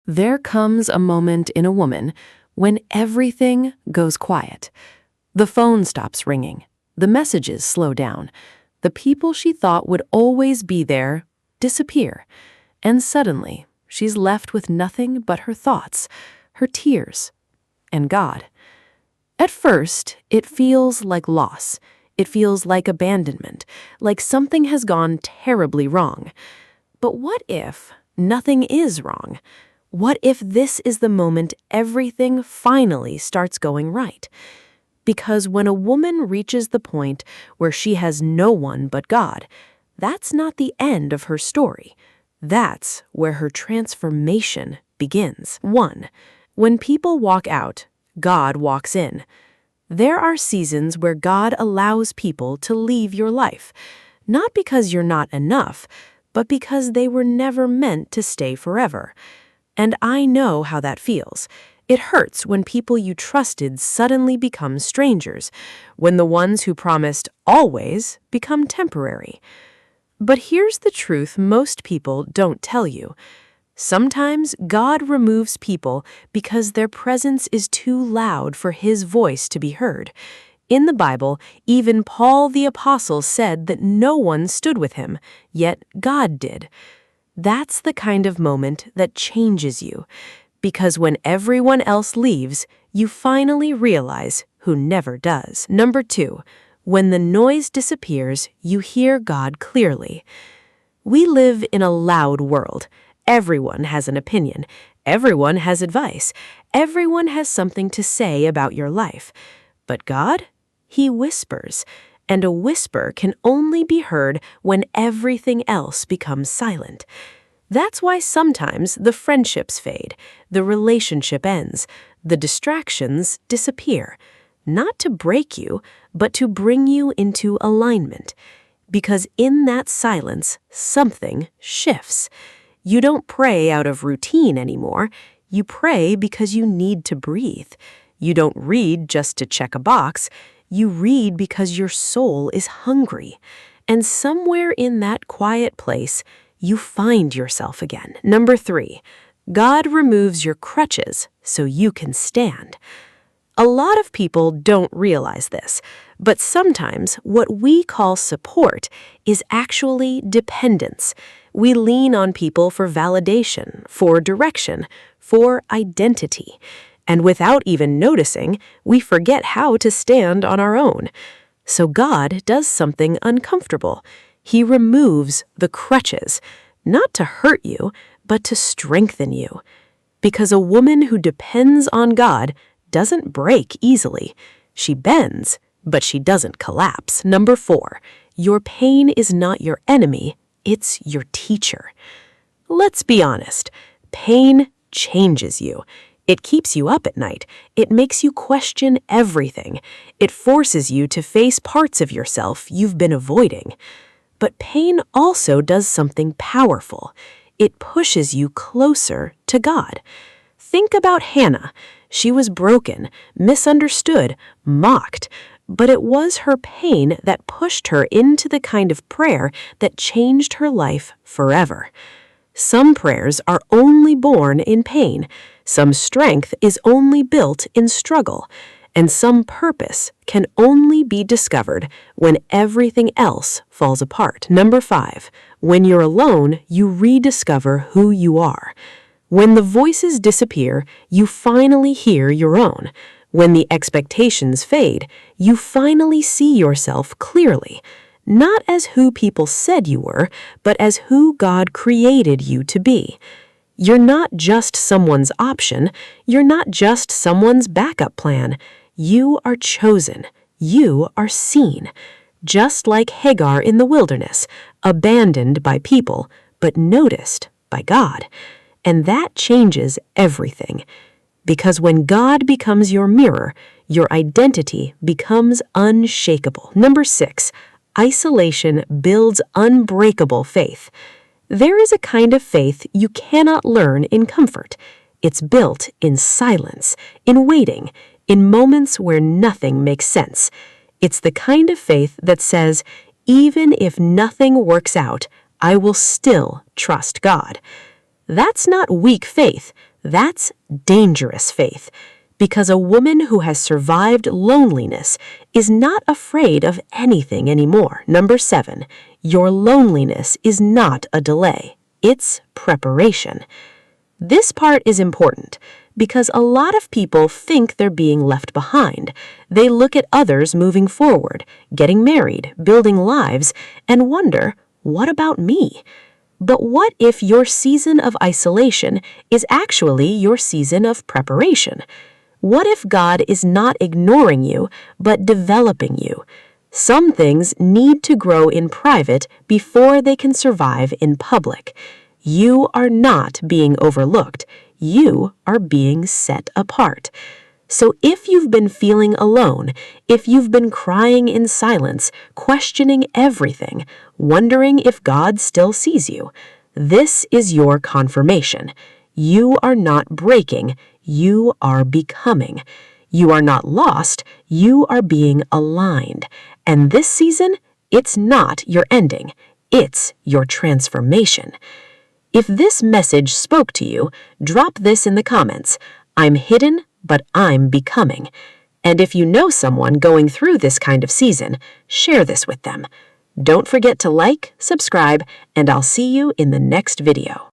There comes a moment in a woman when everything goes quiet. The phone stops ringing. The messages slow down. The people she thought would always be there disappear. And suddenly, she's left with nothing but her thoughts, her tears, and God. At first, it feels like loss. It feels like abandonment, like something has gone terribly wrong. But what if nothing is wrong? What if this is the moment everything finally starts going right? Because when a woman reaches the point where she has no one but God, that's not the end of her story. That's where her transformation begins. 1. When people walk out, God walks in. There are seasons where God allows people to leave your life, not because you're not enough, but because they were never meant to stay forever. And I know how that feels. It hurts when people you trusted suddenly become strangers, when the ones who promised always become temporary. But here's the truth most people don't tell you. Sometimes God removes people because their presence is too loud for His voice to be heard. In the Bible, even Paul the Apostle said that no one stood with him, yet God did. That's the kind of moment that changes you, because when everyone else leaves, you finally realize who never does. 2, when the noise disappears, you hear God clearly. We live in a loud world. Everyone has an opinion. Everyone has advice. Everyone has something to say about your life. But God? He whispers. And a whisper can only be heard when everything else becomes silent. That's why sometimes the friendships fade, the relationship ends, the distractions disappear. Not to break you, but to bring you into alignment. Because in that silence, something shifts. You don't pray out of routine anymore. You pray because you need to breathe. You don't read just to check a box. You read because your soul is hungry. And somewhere in that quiet place, you find yourself again. 3, God removes your crutches so you can stand. A lot of people don't realize this, but sometimes what we call support is actually dependence. We lean on people for validation, for direction, for identity. And without even noticing, we forget how to stand on our own. So God does something uncomfortable. He removes the crutches, not to hurt you, but to strengthen you. Because a woman who depends on God doesn't break easily. She bends, but she doesn't collapse. 4, your pain is not your enemy, it's your teacher. Let's be honest, pain changes you. It keeps you up at night. It makes you question everything. It forces you to face parts of yourself you've been avoiding. But pain also does something powerful. It pushes you closer to God. Think about Hannah. She was broken, misunderstood, mocked, but it was her pain that pushed her into the kind of prayer that changed her life forever. Some prayers are only born in pain. Some strength is only built in struggle. And some purpose can only be discovered when everything else falls apart. 5, when you're alone, you rediscover who you are. When the voices disappear, you finally hear your own. When the expectations fade, you finally see yourself clearly, not as who people said you were, but as who God created you to be. You're not just someone's option. You're not just someone's backup plan. You are chosen. You are seen. Just like Hagar in the wilderness, abandoned by people, but noticed by God. And that changes everything. Because when God becomes your mirror, your identity becomes unshakable. 6, isolation builds unbreakable faith. There is a kind of faith you cannot learn in comfort. It's built in silence, in waiting, in moments where nothing makes sense. It's the kind of faith that says, even if nothing works out, I will still trust God. That's not weak faith. That's dangerous faith, because a woman who has survived loneliness is not afraid of anything anymore. Number 7, your loneliness is not a delay. It's preparation. This part is important because a lot of people think they're being left behind. They look at others moving forward, getting married, building lives, and wonder, what about me? But what if your season of isolation is actually your season of preparation? What if God is not ignoring you, but developing you? Some things need to grow in private before they can survive in public. You are not being overlooked. You are being set apart. So if you've been feeling alone, if you've been crying in silence, questioning everything, wondering if God still sees you, this is your confirmation. You are not breaking, you are becoming. You are not lost, you are being aligned. And this season, it's not your ending, it's your transformation. If this message spoke to you, drop this in the comments. I'm hidden, but I'm becoming. And if you know someone going through this kind of season, share this with them. Don't forget to like, subscribe, and I'll see you in the next video.